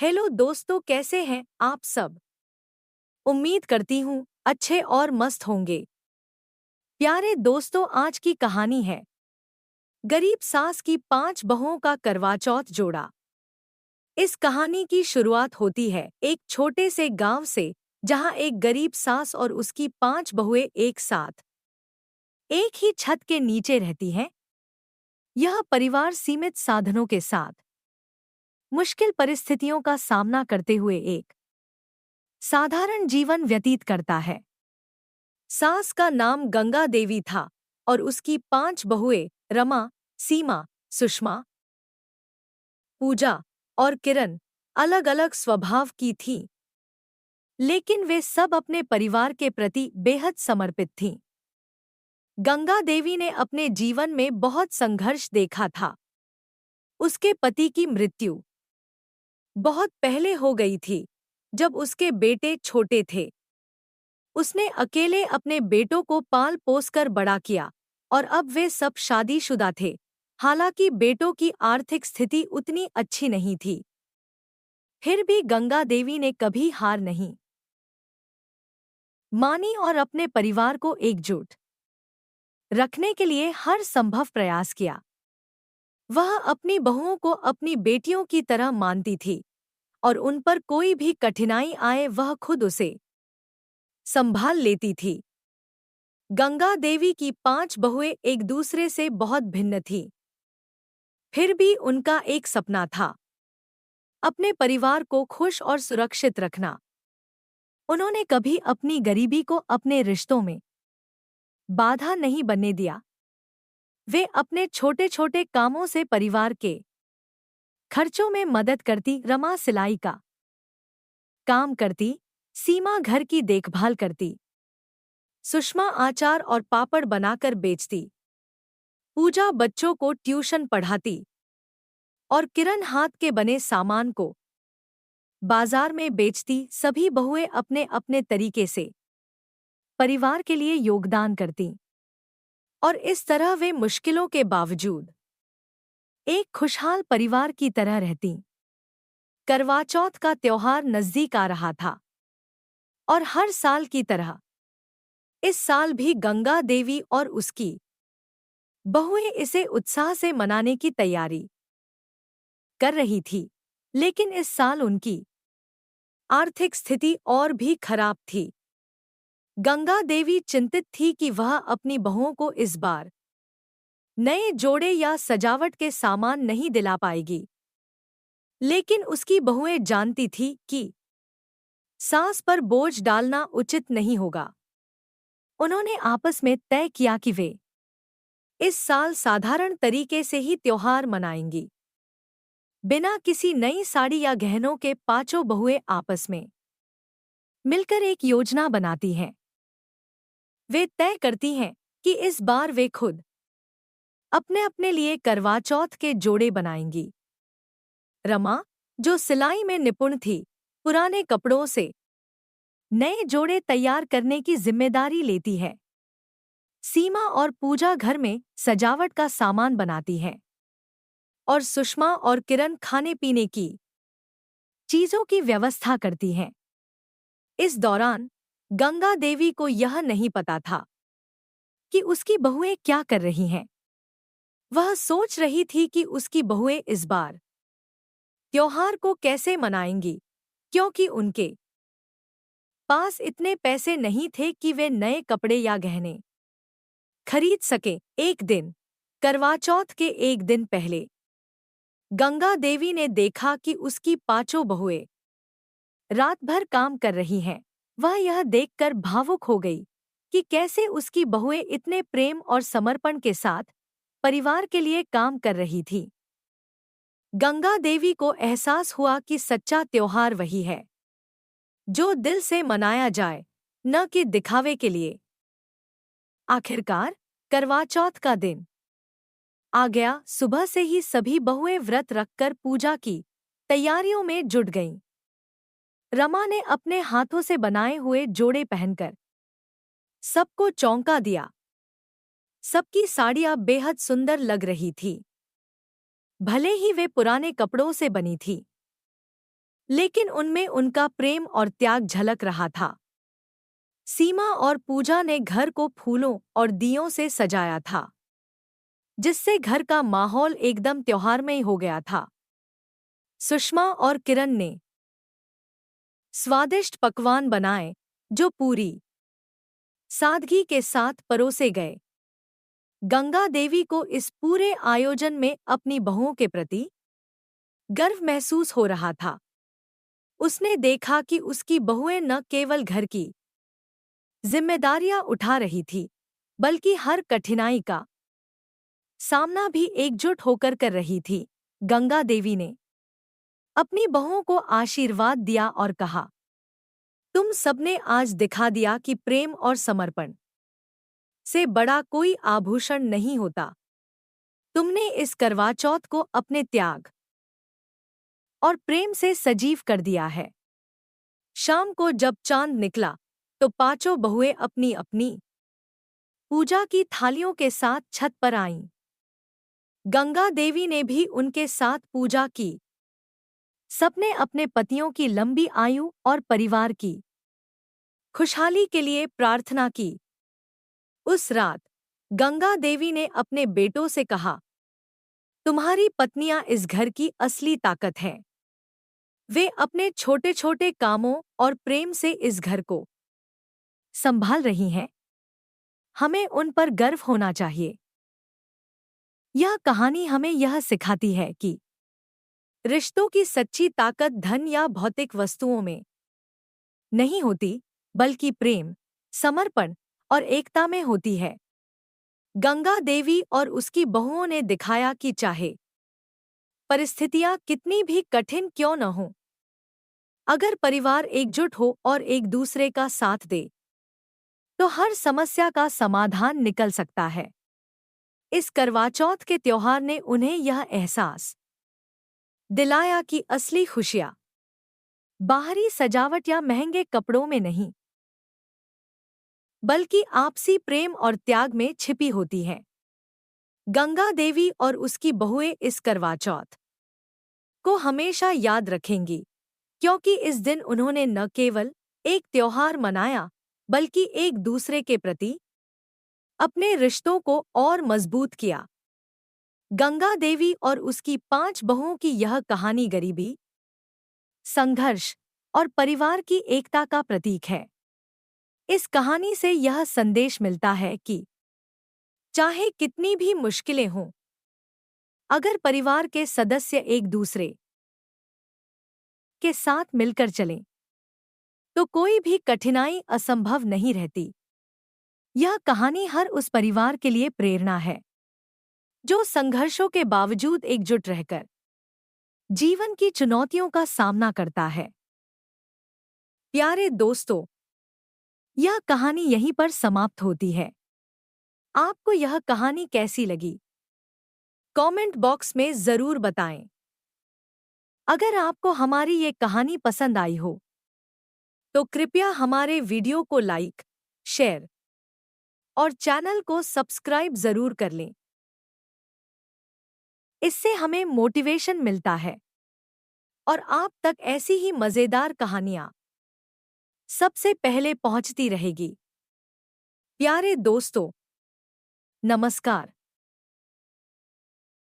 Hello दोस्तों, कैसे हैं आप सब। उम्मीद करती हूँ अच्छे और मस्त होंगे। प्यारे दोस्तों, आज की कहानी है गरीब सास की 5 बहुओं का करवा चौथ जोड़ा। इस कहानी की शुरुआत होती है एक छोटे से गांव से, जहां एक गरीब सास और उसकी 5 बहुएं एक साथ एक ही छत के नीचे रहती हैं। यह परिवार सीमित साधनों के साथ मुश्किल परिस्थितियों का सामना करते हुए एक साधारण जीवन व्यतीत करता है। सास का नाम गंगा देवी था और उसकी 5 बहुएं रमा, सीमा, सुषमा, पूजा और किरण अलग अलग स्वभाव की थीं, लेकिन वे सब अपने परिवार के प्रति बेहद समर्पित थीं। गंगा देवी ने अपने जीवन में बहुत संघर्ष देखा था। उसके पति की मृत्यु बहुत पहले हो गई थी, जब उसके बेटे छोटे थे। उसने अकेले अपने बेटों को पाल पोस कर बड़ा किया और अब वे सब शादीशुदा थे। हालांकि बेटों की आर्थिक स्थिति उतनी अच्छी नहीं थी, फिर भी गंगा देवी ने कभी हार नहीं मानी और अपने परिवार को एकजुट रखने के लिए हर संभव प्रयास किया। वह अपनी बहुओं को अपनी बेटियों की तरह मानती थी और उन पर कोई भी कठिनाई आए वह खुद उसे संभाल लेती थी। गंगा देवी की 5 बहुएं एक दूसरे से बहुत भिन्न थीं। फिर भी उनका एक सपना था, अपने परिवार को खुश और सुरक्षित रखना। उन्होंने कभी अपनी गरीबी को अपने रिश्तों में बाधा नहीं बनने दिया। वे अपने छोटे छोटे कामों से परिवार के खर्चों में मदद करती। रमा सिलाई का काम करती, सीमा घर की देखभाल करती, सुषमा अचार और पापड़ बनाकर बेचती, पूजा बच्चों को ट्यूशन पढ़ाती और किरण हाथ के बने सामान को बाजार में बेचती। सभी बहुएं अपने अपने तरीके से परिवार के लिए योगदान करती और इस तरह वे मुश्किलों के बावजूद एक खुशहाल परिवार की तरह रहती। करवा चौथ का त्योहार नजदीक आ रहा था और हर साल की तरह इस साल भी गंगा देवी और उसकी बहुएं इसे उत्साह से मनाने की तैयारी कर रही थी। लेकिन इस साल उनकी आर्थिक स्थिति और भी खराब थी। गंगा देवी चिंतित थी कि वह अपनी बहुओं को इस बार नए जोड़े या सजावट के सामान नहीं दिला पाएगी। लेकिन उसकी बहुएं जानती थी कि सास पर बोझ डालना उचित नहीं होगा। उन्होंने आपस में तय किया कि वे इस साल साधारण तरीके से ही त्योहार मनाएंगी। बिना किसी नई साड़ी या गहनों के 5 बहुएं आपस में मिलकर एक योजना बनाती हैं। वे तय करती हैं कि इस बार वे खुद अपने अपने लिए करवा चौथ के जोड़े बनाएंगी। रमा, जो सिलाई में निपुण थी, पुराने कपड़ों से नए जोड़े तैयार करने की जिम्मेदारी लेती है। सीमा और पूजा घर में सजावट का सामान बनाती हैं और सुषमा और किरण खाने पीने की चीजों की व्यवस्था करती हैं। इस दौरान गंगा देवी को यह नहीं पता था कि उसकी बहुएं क्या कर रही हैं। वह सोच रही थी कि उसकी बहुएं इस बार त्योहार को कैसे मनाएंगी, क्योंकि उनके पास इतने पैसे नहीं थे कि वे नए कपड़े या गहने खरीद सके। एक दिन, करवा चौथ के एक दिन पहले, गंगा देवी ने देखा कि उसकी 5 बहुएं रात भर काम कर रही हैं। वह यह देखकर भावुक हो गई कि कैसे उसकी बहुएं इतने प्रेम और समर्पण के साथ परिवार के लिए काम कर रही थी। गंगा देवी को एहसास हुआ कि सच्चा त्योहार वही है जो दिल से मनाया जाए, न कि दिखावे के लिए। आखिरकार करवा चौथ का दिन आ गया। सुबह से ही सभी बहुएं व्रत रखकर पूजा की तैयारियों में जुट गईं। रमा ने अपने हाथों से बनाए हुए जोड़े पहनकर सबको चौंका दिया। सबकी साड़ियां बेहद सुंदर लग रही थी, भले ही वे पुराने कपड़ों से बनी थी। लेकिन उनमें उनका प्रेम और त्याग झलक रहा था। सीमा और पूजा ने घर को फूलों और दियों से सजाया था, जिससे घर का माहौल एकदम त्योहारमय हो गया था। सुषमा और किरण ने स्वादिष्ट पकवान बनाए, जो पूरी सादगी के साथ परोसे गए। गंगा देवी को इस पूरे आयोजन में अपनी बहुओं के प्रति गर्व महसूस हो रहा था। उसने देखा कि उसकी बहुएं न केवल घर की जिम्मेदारियां उठा रही थी, बल्कि हर कठिनाई का सामना भी एकजुट होकर कर रही थी। गंगा देवी ने अपनी बहुओं को आशीर्वाद दिया और कहा, तुम सबने आज दिखा दिया कि प्रेम और समर्पण से बड़ा कोई आभूषण नहीं होता। तुमने इस करवा चौथ को अपने त्याग और प्रेम से सजीव कर दिया है। शाम को जब चांद निकला, तो पांचों बहुएं अपनी अपनी पूजा की थालियों के साथ छत पर आईं। गंगा देवी ने भी उनके साथ पूजा की। सबने अपने पतियों की लंबी आयु और परिवार की खुशहाली के लिए प्रार्थना की। उस रात गंगा देवी ने अपने बेटों से कहा, तुम्हारी पत्नियां इस घर की असली ताकत हैं। वे अपने छोटे छोटे कामों और प्रेम से इस घर को संभाल रही हैं। हमें उन पर गर्व होना चाहिए। यह कहानी हमें यह सिखाती है कि रिश्तों की सच्ची ताकत धन या भौतिक वस्तुओं में नहीं होती, बल्कि प्रेम, समर्पण और एकता में होती है। गंगा देवी और उसकी बहुओं ने दिखाया कि चाहे परिस्थितियां कितनी भी कठिन क्यों न हों, अगर परिवार एकजुट हो और एक दूसरे का साथ दे, तो हर समस्या का समाधान निकल सकता है। इस करवा चौथ के त्योहार ने उन्हें यह एहसास दिलाया कि असली खुशियां बाहरी सजावट या महंगे कपड़ों में नहीं, बल्कि आपसी प्रेम और त्याग में छिपी होती हैं। गंगा देवी और उसकी बहुएं इस करवा चौथ को हमेशा याद रखेंगी, क्योंकि इस दिन उन्होंने न केवल एक त्योहार मनाया, बल्कि एक दूसरे के प्रति अपने रिश्तों को और मजबूत किया। गंगा देवी और उसकी 5 बहुओं की यह कहानी गरीबी, संघर्ष और परिवार की एकता का प्रतीक है। इस कहानी से यह संदेश मिलता है कि चाहे कितनी भी मुश्किलें हों, अगर परिवार के सदस्य एक दूसरे के साथ मिलकर चलें, तो कोई भी कठिनाई असंभव नहीं रहती। यह कहानी हर उस परिवार के लिए प्रेरणा है, जो संघर्षों के बावजूद एकजुट रहकर जीवन की चुनौतियों का सामना करता है। प्यारे दोस्तों, यह कहानी यहीं पर समाप्त होती है। आपको यह कहानी कैसी लगी? कमेंट बॉक्स में जरूर बताएं। अगर आपको हमारी ये कहानी पसंद आई हो, तो कृपया हमारे वीडियो को लाइक, शेयर और चैनल को सब्सक्राइब जरूर कर लें। इससे हमें मोटिवेशन मिलता है और आप तक ऐसी ही मजेदार कहानियां सबसे पहले पहुंचती रहेगी। प्यारे दोस्तों, नमस्कार।